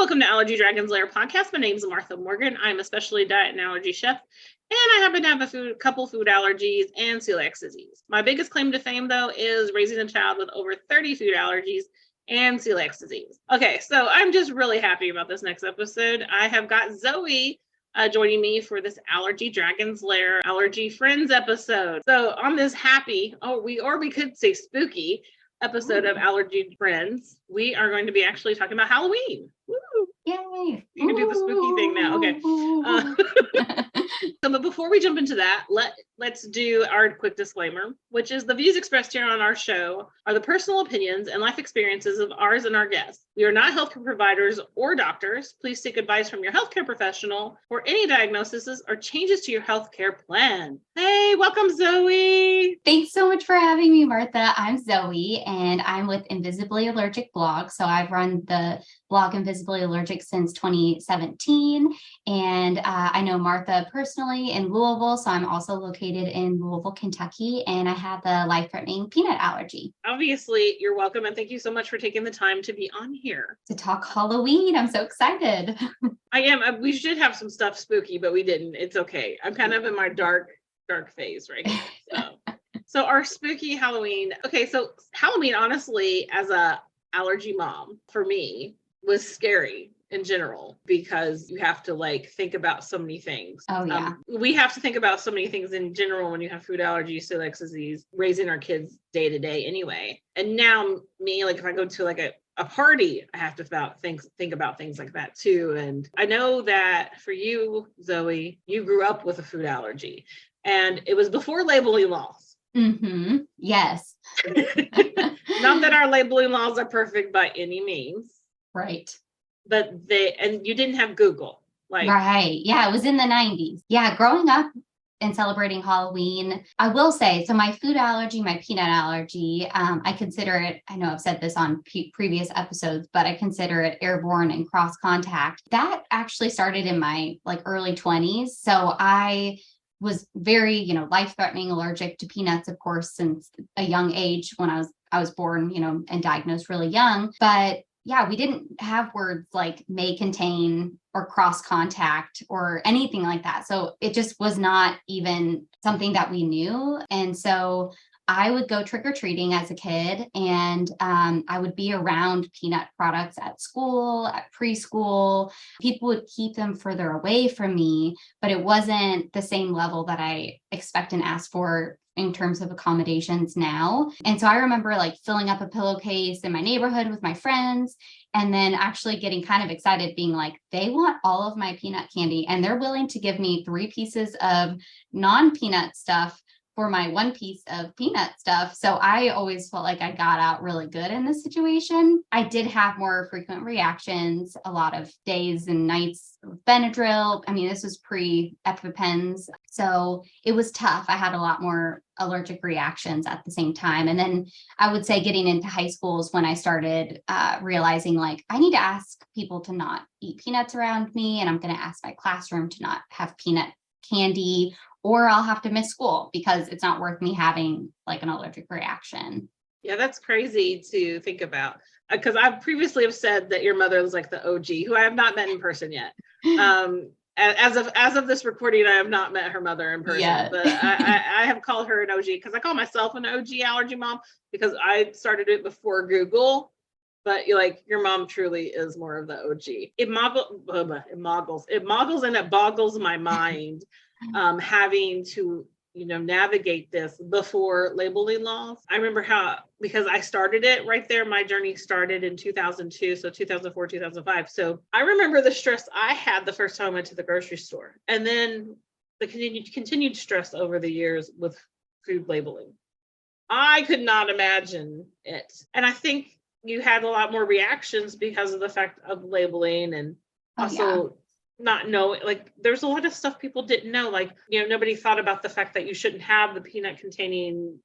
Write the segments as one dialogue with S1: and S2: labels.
S1: welcome to Allergy Dragon's Lair podcast. My name is Martha Morgan. I'm a specialty diet and allergy chef, and I happen to have a couple food allergies and celiac disease. My biggest claim to fame, though, is raising a child with over 30 food allergies and celiac disease. Okay, so I'm just really happy about this next episode. I have got Zoe joining me for this Allergy Dragon's Lair Allergy Friends episode. So on this happy, we could say spooky episode of Allergy Friends, we are going to be actually talking about Halloween. Woo!
S2: Yay!
S1: You can do the spooky thing now. Okay. But before we jump into that, let's do our quick disclaimer, which is the views expressed here on our show are the personal opinions and life experiences of ours and our guests. We are not healthcare providers or doctors. Please seek advice from your healthcare professional for any diagnoses or changes to your healthcare plan. Hey, welcome, Zoe.
S2: Thanks so much for having me, Martha. I'm Zoe, and I'm with Invisibly Allergic Blog. So I've run the blog Invisibly Allergic since 2017, and I know Martha personally in Louisville, so I'm also located in Louisville, Kentucky, and I have the life-threatening peanut allergy.
S1: Obviously, you're welcome, and thank you so much for taking the time to be on here.
S2: To talk Halloween, I'm so excited.
S1: I am. We should have some stuff spooky, but we didn't. It's okay. I'm kind of in my dark phase right now. So our spooky Halloween. Okay, so Halloween, honestly, as a allergy mom, for me, was scary in general because you have to think about so many things.
S2: Oh yeah.
S1: We have to think about so many things in general when you have food allergies, celiac disease, raising our kids day to day anyway. And now me, if I go to a party, I have to think about things like that too. And I know that for you, Zoe, you grew up with a food allergy, and it was before labeling laws.
S2: Mm-hmm. Yes.
S1: Not that our labeling laws are perfect by any means.
S2: Right.
S1: But you didn't have Google.
S2: Right. Yeah, it was in the 90s. Yeah, growing up and celebrating Halloween, I will say, so my food allergy, my peanut allergy, I consider it, I know I've said this on previous episodes, but I consider it airborne and cross contact. That actually started in my early 20s. So I was very, life-threatening allergic to peanuts, of course, since a young age when I was born, and diagnosed really young. But yeah, we didn't have words like may contain or cross contact or anything like that. So it just was not even something that we knew. And so I would go trick-or-treating as a kid, and I would be around peanut products at school, at preschool. People would keep them further away from me, but it wasn't the same level that I expect and ask for in terms of accommodations now. And so I remember filling up a pillowcase in my neighborhood with my friends, and then actually getting kind of excited, being they want all of my peanut candy, and they're willing to give me 3 pieces of non-peanut stuff for my 1 piece of peanut stuff. So I always felt like I got out really good in this situation. I did have more frequent reactions, a lot of days and nights of Benadryl. I mean, this was pre-EpiPens. So it was tough. I had a lot more allergic reactions at the same time. And then I would say getting into high school is when I started realizing I need to ask people to not eat peanuts around me. And I'm going to ask my classroom to not have peanut candy, or I'll have to miss school because it's not worth me having an allergic reaction.
S1: Yeah, that's crazy to think about, because I previously have said that your mother was the OG, who I have not met in person yet. As of this recording, I have not met her mother in person, yeah. But I have called her an OG because I call myself an OG allergy mom because I started it before Google. But your mom truly is more of the OG. It moggles and it boggles my mind having to navigate this before labeling laws. I remember because I started it right there, my journey started in 2002, so 2004, 2005. So I remember the stress I had the first time I went to the grocery store, and then the continued stress over the years with food labeling. I could not imagine it. And I think you had a lot more reactions because of the fact of labeling, and also not knowing, there's a lot of stuff people didn't know. Nobody thought about the fact that you shouldn't have the peanut containing,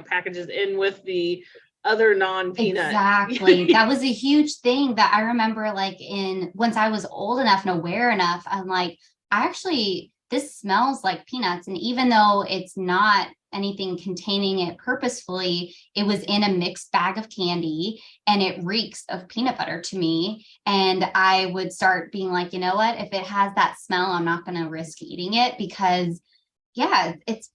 S1: packages in with the other non-peanut.
S2: Exactly. That was a huge thing that I remember once I was old enough and aware enough, I'm this smells like peanuts. And even though it's not anything containing it purposefully, it was in a mixed bag of candy and it reeks of peanut butter to me. And I would start being like, you know what, if it has that smell, I'm not going to risk eating it because it's,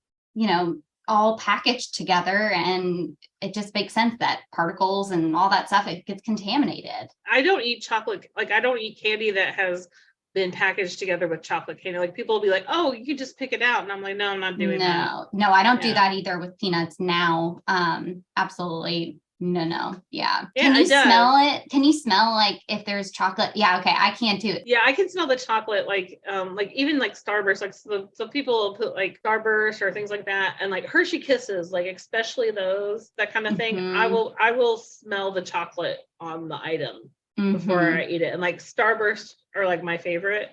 S2: all packaged together, and it just makes sense that particles and all that stuff, it gets contaminated.
S1: I don't eat chocolate. Like, I don't eat candy that has been packaged together with chocolate candy. Like, people will be like, oh, you can just pick it out. And I'm like, no, I'm not doing that.
S2: No, I don't do that either with peanuts now. Absolutely. No. Yeah. Can you smell it? Can you smell like if there's chocolate? Yeah. Okay. I can't do it.
S1: Yeah. I can smell the chocolate, like even like Starburst, like so people will put like Starburst or things like that. And like Hershey Kisses, like especially those, that kind of thing. I will smell the chocolate on the item before I eat it. And like Starburst are like my favorite.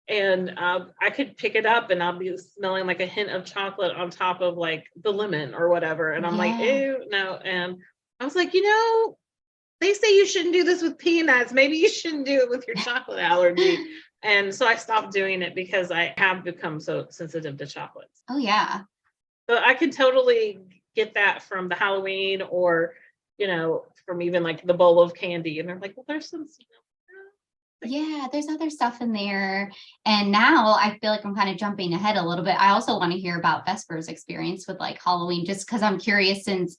S1: And I could pick it up and I'll be smelling like a hint of chocolate on top of like the lemon or whatever. And I'm like, ew, no. And I was like, they say you shouldn't do this with peanuts. Maybe you shouldn't do it with your chocolate allergy. And so I stopped doing it because I have become so sensitive to chocolates.
S2: Oh, yeah.
S1: So I can totally get that from the Halloween or, from even like the bowl of candy. And they're like, well, there's some.
S2: Yeah, there's other stuff in there. And now I feel like I'm kind of jumping ahead a little bit. I also want to hear about Vesper's experience with like Halloween, just because I'm curious, since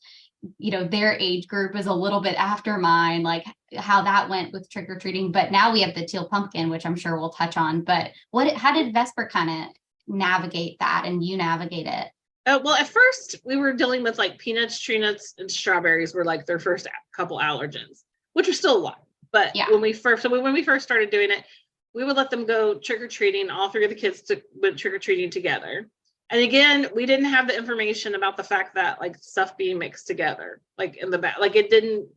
S2: their age group is a little bit after mine, like how that went with trick-or-treating. But now we have the Teal Pumpkin, which I'm sure we'll touch on. But how did Vesper kind of navigate that, and you navigate it?
S1: Well, at first we were dealing with like peanuts, tree nuts, and strawberries were like their first couple allergens, which are still a lot. But when we first started doing it, we would let them go trick-or-treating. All three of the kids went trick-or-treating together. And again, we didn't have the information about the fact that like stuff being mixed together, like in the back, like it didn't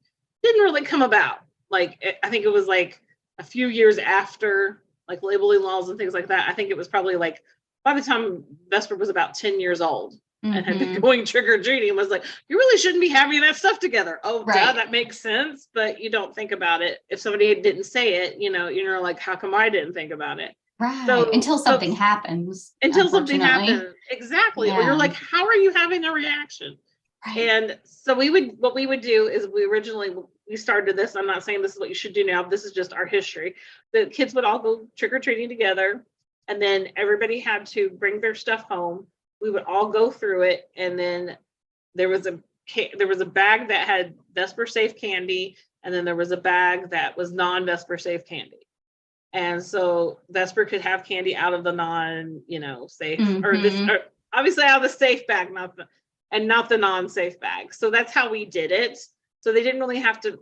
S1: really come about. Like, I think it was like a few years after like labeling laws and things like that. I think it was probably like by the time Vesper was about 10 years old and had been going trick-or-treating, was like, you really shouldn't be having that stuff together. Oh, right. That makes sense. But you don't think about it. If somebody didn't say it, you're like, how come I didn't think about it?
S2: Right. So, until something happens.
S1: Until something happens. Exactly. Yeah. Or you're like, how are you having a reaction? Right. And so what we would do is we started this. I'm not saying this is what you should do now. This is just our history. The kids would all go trick-or-treating together. And then everybody had to bring their stuff home. We would all go through it. And then there was a bag that had Vesper safe candy. And then there was a bag that was non-Vesper safe candy. And so Vesper could have candy out of the safe or obviously out of the safe bag, not the non-safe bag. So that's how we did it. So they didn't really have to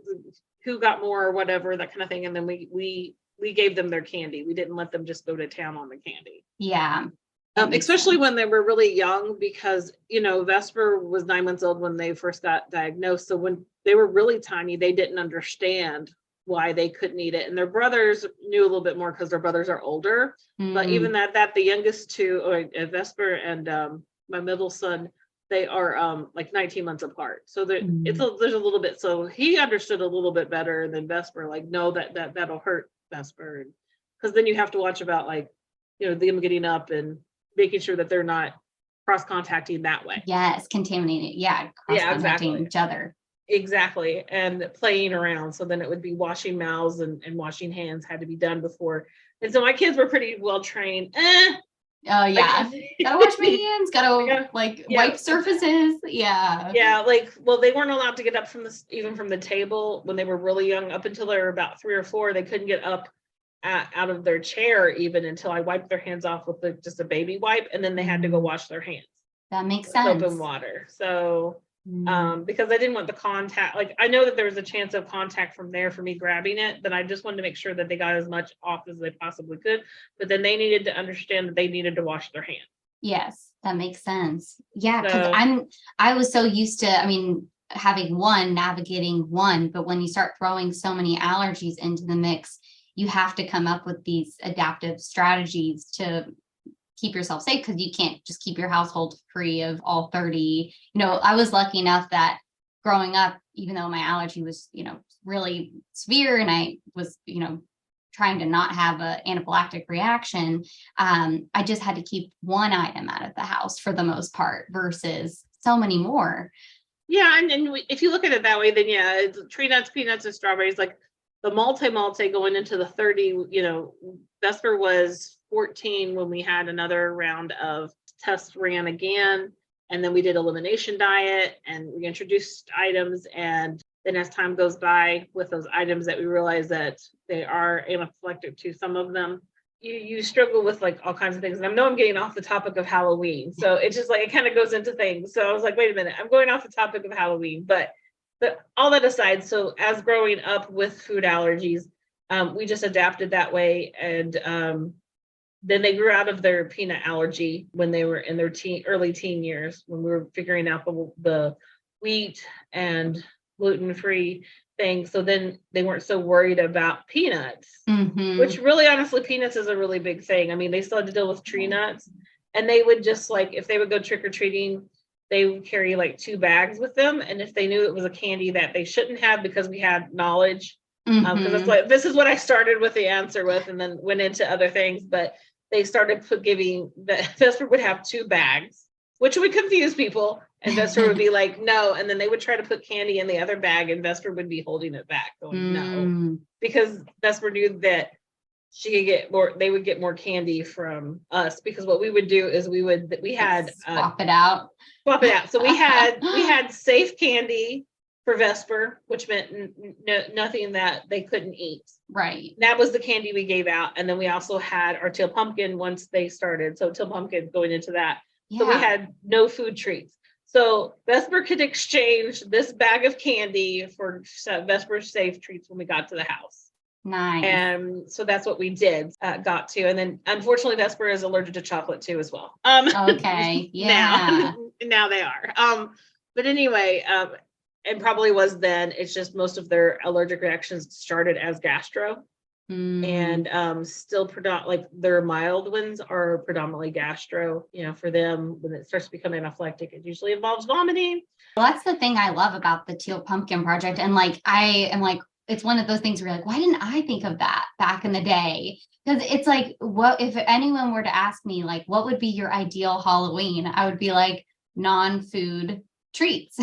S1: who got more or whatever, that kind of thing. And then we gave them their candy. We didn't let them just go to town on the candy.
S2: Yeah.
S1: Especially when they were really young, because Vesper was 9 months old when they first got diagnosed. So when they were really tiny, they didn't understand why they couldn't eat it, and their brothers knew a little bit more because their brothers are older. But even that the youngest two, Vesper and my middle son, they are like 19 months apart. So there's a little bit. So he understood a little bit better than Vesper. Like, no, that'll hurt Vesper, because then you have to watch about like them getting up and making sure that they're not cross contacting that way.
S2: Yes, contaminated. Yeah, cross contacting each other.
S1: Exactly. And playing around. So then it would be washing mouths and washing hands had to be done before. And so my kids were pretty well trained.
S2: Oh yeah. Gotta wash my hands, gotta wipe surfaces. Yeah.
S1: Yeah. They weren't allowed to get up from the table when they were really young. Up until they were about 3 or 4, they couldn't get up out of their chair even until I wiped their hands off with just a baby wipe. And then they had to go wash their hands.
S2: That makes sense.
S1: Soap and water. So because I didn't want the contact. Like, I know that there was a chance of contact from there for me grabbing it, but I just wanted to make sure that they got as much off as they possibly could. But then they needed to understand that they needed to wash their hands.
S2: Yes, that makes sense. Yeah, because I was so used to, having navigating one, but when you start throwing so many allergies into the mix, you have to come up with these adaptive strategies to keep yourself safe, because you can't just keep your household free of all 30. I was lucky enough that growing up, even though my allergy was, really severe, and I was, trying to not have an anaphylactic reaction, I just had to keep one item out of the house for the most part versus so many more.
S1: Yeah. And if you look at it that way, then yeah, it's tree nuts, peanuts, and strawberries, like the multi going into the 30, Vesper was 14 when we had another round of tests ran again. And then we did elimination diet and we introduced items. And then as time goes by with those items that we realize that they are anaphylactic to some of them, you struggle with like all kinds of things. And I know I'm getting off the topic of Halloween. So it's just like, it kind of goes into things. So I was like, wait a minute, I'm going off the topic of Halloween, but all that aside, so as growing up with food allergies, we just adapted that way. And then they grew out of their peanut allergy when they were in their early teen years, when we were figuring out the wheat and gluten-free thing. So then they weren't so worried about peanuts, which really, honestly, peanuts is a really big thing. I mean, they still had to deal with tree nuts, and they would just like, if they would go trick-or-treating, they would carry like 2 bags with them. And if they knew it was a candy that they shouldn't have, because we had knowledge, because it's like, this is what I started with the answer with, and then went into other things, but they started giving, Vesper would have 2 bags, which would confuse people. And Vesper would be like, no. And then they would try to put candy in the other bag, and Vesper would be holding it back going, no, because Vesper knew that she could get more, they would get more candy from us, because what we would do is we had
S2: swap it out.
S1: So we had safe candy for Vesper, which meant nothing that they couldn't eat.
S2: Right.
S1: That was the candy we gave out. And then we also had our Teal Pumpkin once they started. So Teal Pumpkin going into that. Yeah. So we had no food treats. So Vesper could exchange this bag of candy for Vesper's safe treats when we got to the house.
S2: Nice.
S1: And so that's what we did, got to. And then unfortunately, Vesper is allergic to chocolate too as well.
S2: Okay. Yeah.
S1: Now they are. But anyway, and probably was then. It's just most of their allergic reactions started as gastro, and still like their mild ones are predominantly gastro. For them, when it starts to become anaphylactic, it usually involves vomiting.
S2: Well, that's the thing I love about the Teal Pumpkin Project, and like I am like, it's one of those things where you're like, why didn't I think of that back in the day? Because it's like, what if anyone were to ask me, like, what would be your ideal Halloween? I would be like, non-food treats,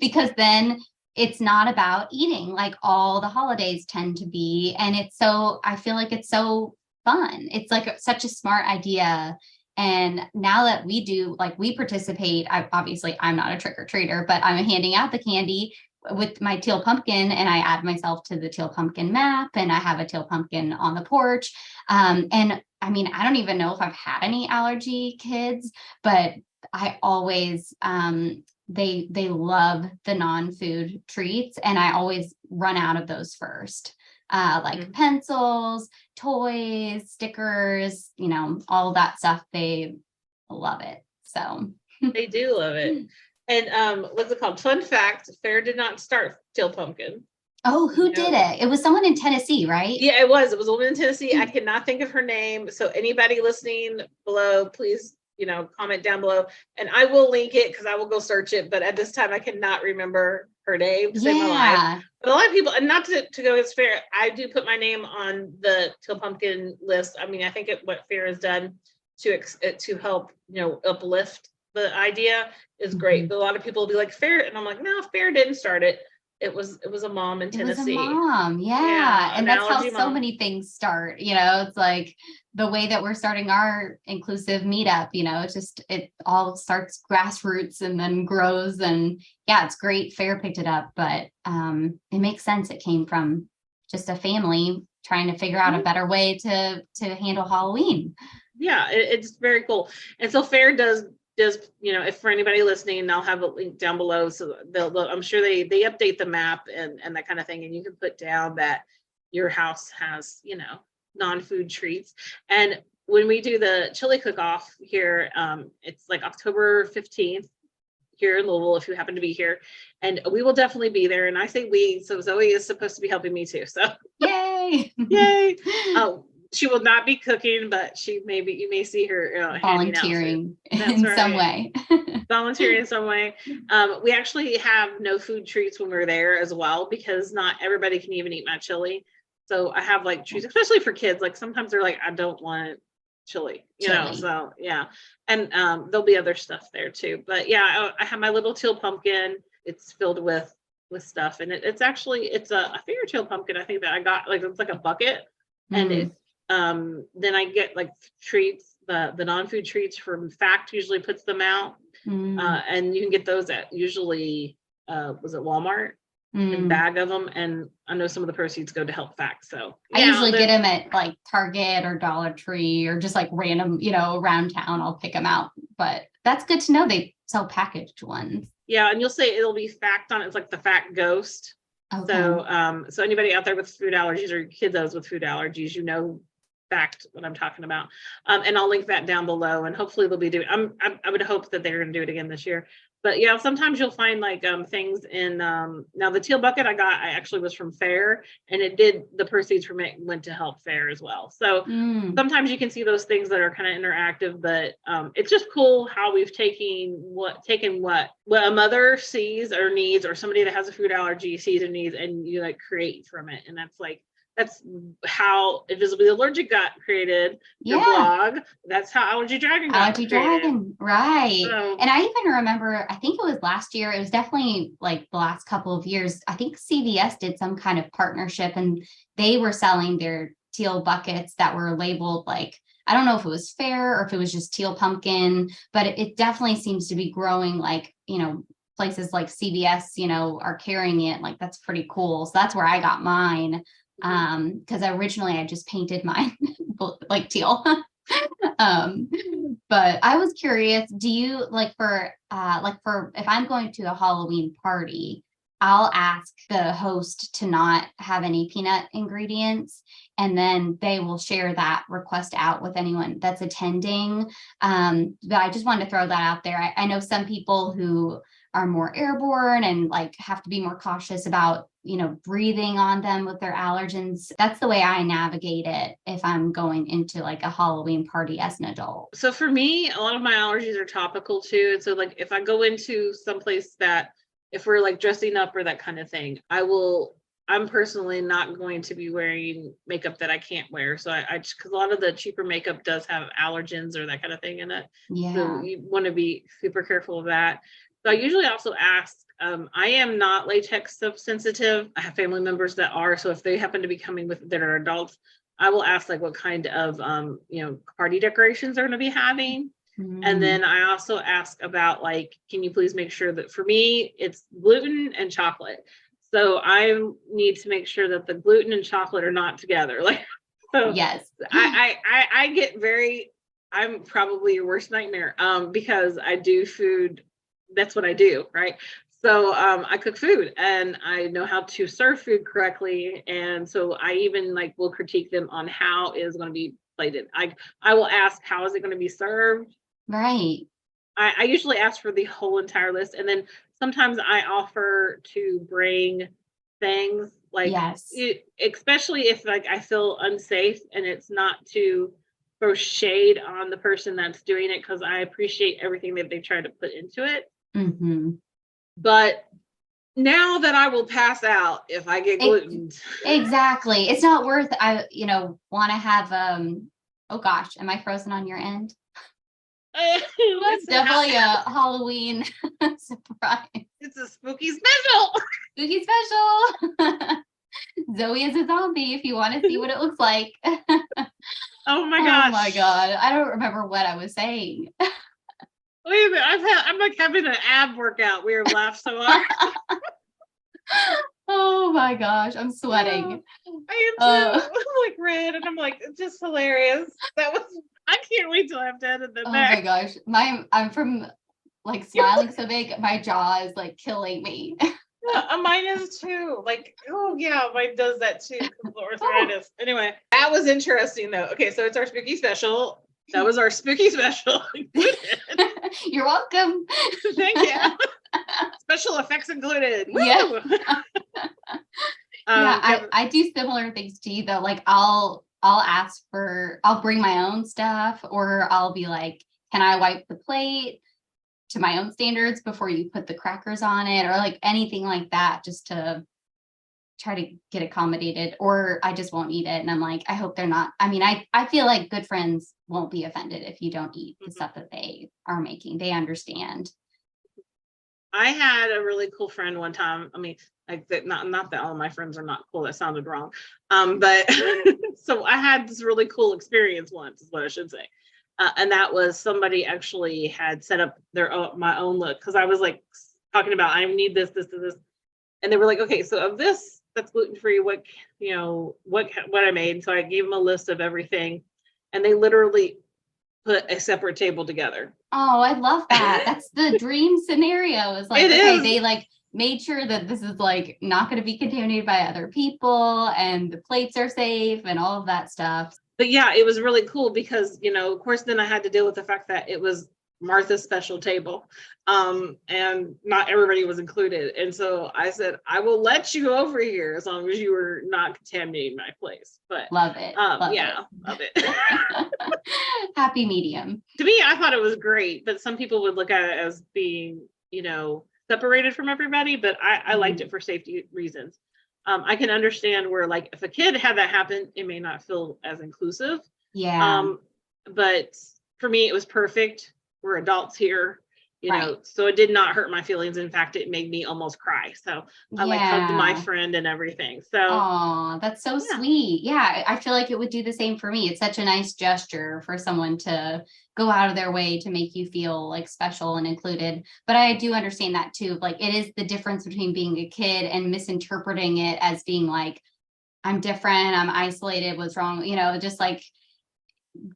S2: because then it's not about eating like all the holidays tend to be. And I feel like it's so fun. It's like such a smart idea. And now that we participate, I'm not a trick-or-treater, but I'm handing out the candy with my Teal Pumpkin, and I add myself to the Teal Pumpkin map, and I have a Teal Pumpkin on the porch. And I mean, I don't even know if I've had any allergy kids, but I always, they love the non-food treats, and I always run out of those first. Like pencils, toys, stickers, all that stuff. They love it. So
S1: they do love it. And what's it called? Fun fact, Fair did not start Teal Pumpkin.
S2: Oh, who did it? It was someone in Tennessee, right?
S1: Yeah, it was. It was a woman in Tennessee. I cannot think of her name. So anybody listening below, please, comment down below, and I will link it because I will go search it. But at this time, I cannot remember her name to save my life. But a lot of people, and not to go as Fair, I do put my name on the Teal Pumpkin list. I mean, I think what Fair has done to help, uplift the idea is great. But a lot of people will be like, Fair, and I'm like, no, Fair didn't start it. It was a mom in Tennessee.
S2: It was a mom, and that's how so many things start. It's like the way that we're starting our inclusive meetup. It all starts grassroots and then grows. And yeah, it's great. Fair picked it up, but it makes sense. It came from just a family trying to figure out a better way to handle Halloween.
S1: Yeah, it's very cool. And so Fair does, if for anybody listening, I'll have a link down below. So I'm sure they update the map and that kind of thing. And you can put down that your house has, non-food treats. And when we do the chili cook-off here, it's like October 15th here in Louisville, if you happen to be here. And we will definitely be there. And I say we, so Zoe is supposed to be helping me too. So
S2: yay.
S1: Yay. She will not be cooking, but you may see her
S2: volunteering in some way.
S1: Volunteering in some way. We actually have no food treats when we're there as well, because not everybody can even eat my chili. So I have like treats, especially for kids. Like sometimes they're like, I don't want chili,
S2: Chili.
S1: so yeah. And there'll be other stuff there too. But yeah, I have my little teal pumpkin. It's filled with stuff, and it's actually it's a fair teal pumpkin. I think that I got like it's like a bucket, and
S2: Mm,
S1: it's then I get like treats, the non-food treats from Fact usually puts them out,
S2: mm,
S1: and you can get those at usually was it Walmart, and
S2: mm.
S1: bag of them, and I know some of the proceeds go to help Fact. So
S2: I
S1: yeah,
S2: usually get them at like Target or Dollar Tree or just like random, around town. I'll pick them out. But that's good to know they sell packaged ones.
S1: yeah, and you'll say it'll be Fact on it. It's like the Fact Ghost.
S2: Okay.
S1: So anybody out there with food allergies or kiddos with food allergies, Fact what I'm talking about. And I'll link that down below, and hopefully they'll be doing. I would hope that they're going to do it again this year. But yeah, sometimes you'll find like things in now the teal bucket I actually was from Fair, and the proceeds from it went to help Fair as well. So
S2: Mm,
S1: sometimes you can see those things that are kind of interactive, but it's just cool how we've taken what a mother sees or needs, or somebody that has a food allergy sees and needs, and you like create from it. And that's how Invisibly Allergic got created, your
S2: yeah.
S1: blog. That's how Allergy Dragon got
S2: Allergy
S1: created.
S2: Dragon, right.
S1: So
S2: And I even remember, I think it was last year, it was definitely like the last couple of years. I think CVS did some kind of partnership and they were selling their teal buckets that were labeled like, I don't know if it was fair or if it was just teal pumpkin, but it definitely seems to be growing like, places like CVS, are carrying it. Like that's pretty cool. So that's where I got mine. Because originally I just painted mine like teal. um but I was curious, do you like for if I'm going to a Halloween party, I'll ask the host to not have any peanut ingredients, and then they will share that request out with anyone that's attending. But I just wanted to throw that out there. I know some people who are more airborne and like have to be more cautious about breathing on them with their allergens. That's the way I navigate it if I'm going into like a Halloween party as an adult.
S1: so for me, a lot of my allergies are topical too. And so like if I go into someplace that if we're like dressing up or that kind of thing, I'm personally not going to be wearing makeup that I can't wear. So I just, because a lot of the cheaper makeup does have allergens or that kind of thing in it. So
S2: Yeah.
S1: you want to be super careful of that. So I usually also ask, I am not latex sensitive. I have family members that are. So if they happen to be coming with that are adults, I will ask like what kind of, party decorations they're going to be having. And
S2: Mm,
S1: then I also ask about like, can you please make sure that for me, it's gluten and chocolate. So I need to make sure that the gluten and chocolate are not together. Like, so
S2: yes.
S1: I get I'm probably your worst nightmare because I do food. That's what I do, right? So I cook food and I know how to serve food correctly. And so I even like will critique them on how it is going to be plated. I will ask, how is it going to be served?
S2: Right.
S1: I usually ask for the whole entire list, and then sometimes I offer to bring things like
S2: Yes.
S1: especially if like I feel unsafe, and it's not to throw shade on the person that's doing it because I appreciate everything that they try to put into it.
S2: Mm-hmm.
S1: But now that I will pass out if I get gluten.
S2: Exactly. It's not worth, want to have, oh gosh, am I frozen on your end? That's definitely a Halloween surprise.
S1: It's a spooky special.
S2: Spooky special. Zoe is a zombie if you want to see what it looks like.
S1: Oh my
S2: Oh
S1: gosh.
S2: my God. I don't remember what I was saying.
S1: Wait a minute, I'm like having an ab workout. We have laughed so hard.
S2: Oh my gosh, I'm sweating.
S1: I am too. I'm like red, and I'm like, it's just hilarious. I can't wait till I have to edit that
S2: Oh
S1: back.
S2: my gosh, I'm from like smiling so big, my jaw is like killing me.
S1: Mine is too. Like, oh yeah, mine does that too. Arthritis. Anyway, that was interesting though. Okay, so it's our spooky special. That was our spooky special.
S2: You're welcome.
S1: Thank you. Special effects included. Woo!
S2: Yeah.
S1: Yeah,
S2: I do similar things to you though. Like I'll bring my own stuff, or I'll be like, can I wipe the plate to my own standards before you put the crackers on it, or like anything like that, just to try to get accommodated, or I just won't eat it. And I'm like, I hope they're not. I mean, I feel like good friends won't be offended if you don't eat the stuff that they are making. They understand.
S1: I had a really cool friend one time. I mean, like that, not that all my friends are not cool. That sounded wrong. But so I had this really cool experience once, is what I should say. And that was somebody actually had set up my own look, because I was like talking about I need this, and they were like, okay, so of this that's gluten free, what I made. So I gave them a list of everything, and they literally put a separate table together.
S2: Oh, I love that. That's the dream scenario. Is like, okay, they like made sure that this is like not going to be contaminated by other people and the plates are safe and all of that stuff.
S1: But yeah, it was really cool because, of course, then I had to deal with the fact that it was Martha's special table, and not everybody was included. And so I said, I will let you over here as long as you are not contaminating my place. But
S2: love it.
S1: Love it.
S2: Happy medium.
S1: To me, I thought it was great, but some people would look at it as being, separated from everybody. But I liked it for safety reasons. I can understand where, like, if a kid had that happen, it may not feel as inclusive.
S2: Yeah.
S1: But for me, it was perfect. We're adults here,
S2: Right.
S1: so it did not hurt my feelings. In fact, it made me almost cry. So I like hugged my friend and everything. So,
S2: oh, that's so sweet. Yeah, I feel like it would do the same for me. It's such a nice gesture for someone to go out of their way to make you feel like special and included. But I do understand that too. Like, it is the difference between being a kid and misinterpreting it as being like, I'm different, I'm isolated, what's wrong? Just like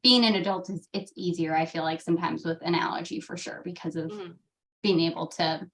S2: being an adult it's easier, I feel like, sometimes with an allergy, for sure, because of being able to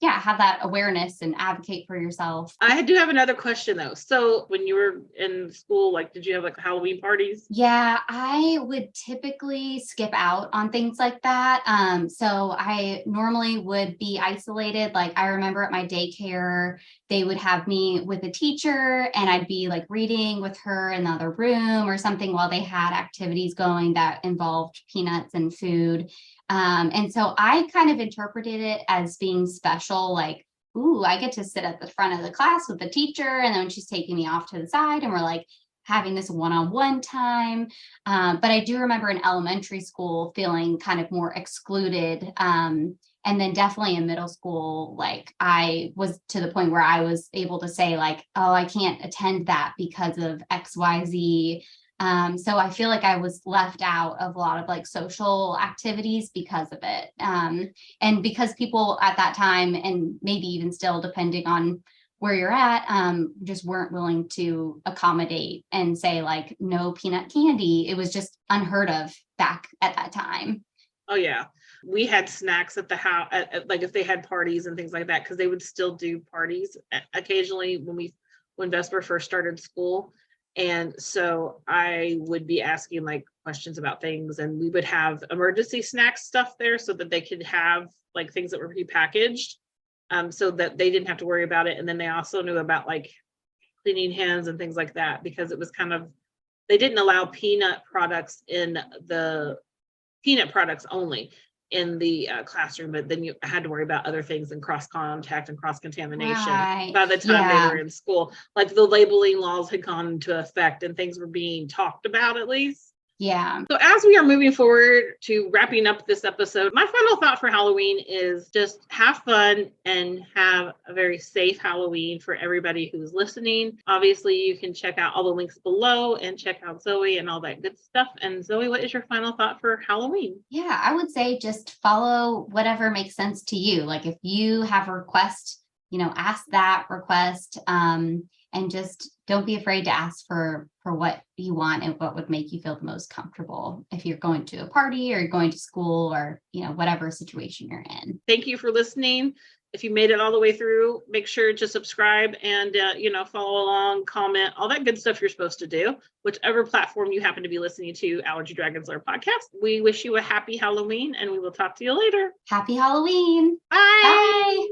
S2: have that awareness and advocate for yourself.
S1: I do have another question though. So when you were in school, like, did you have like Halloween parties?
S2: Yeah, I would typically skip out on things like that. So I normally would be isolated. Like, I remember at my daycare, they would have me with a teacher and I'd be like reading with her in the other room or something while they had activities going that involved peanuts and food. And so I kind of interpreted it as being special, like, ooh, I get to sit at the front of the class with the teacher. And then she's taking me off to the side and we're like having this one-on-one time. But I do remember in elementary school feeling kind of more excluded. And then definitely in middle school, like, I was to the point where I was able to say like, oh, I can't attend that because of XYZ. So I feel like I was left out of a lot of like social activities because of it. And because people at that time, and maybe even still, depending on where you're at, just weren't willing to accommodate and say like, no peanut candy. It was just unheard of back at that time.
S1: Oh yeah. We had snacks at the house, like if they had parties and things like that, because they would still do parties occasionally when Vesper first started school. And so I would be asking like questions about things, and we would have emergency snack stuff there so that they could have like things that were prepackaged, so that they didn't have to worry about it. And then they also knew about like cleaning hands and things like that, because it was they didn't allow peanut products only in the classroom, but then you had to worry about other things and cross contact and cross contamination by the time they were in school. Like, the labeling laws had gone into effect and things were being talked about, at least.
S2: Yeah.
S1: So as we are moving forward to wrapping up this episode, my final thought for Halloween is just have fun and have a very safe Halloween for everybody who's listening. Obviously, you can check out all the links below and check out Zoe and all that good stuff. And Zoe, what is your final thought for Halloween?
S2: Yeah, I would say just follow whatever makes sense to you. Like, if you have a request, ask that request, and just don't be afraid to ask for what you want and what would make you feel the most comfortable if you're going to a party or going to school or, whatever situation you're in.
S1: Thank you for listening. If you made it all the way through, make sure to subscribe and, follow along, comment, all that good stuff you're supposed to do, whichever platform you happen to be listening to Allergy Dragon's Lair podcast. We wish you a happy Halloween, and we will talk to you later.
S2: Happy Halloween.
S1: Bye.
S2: Bye.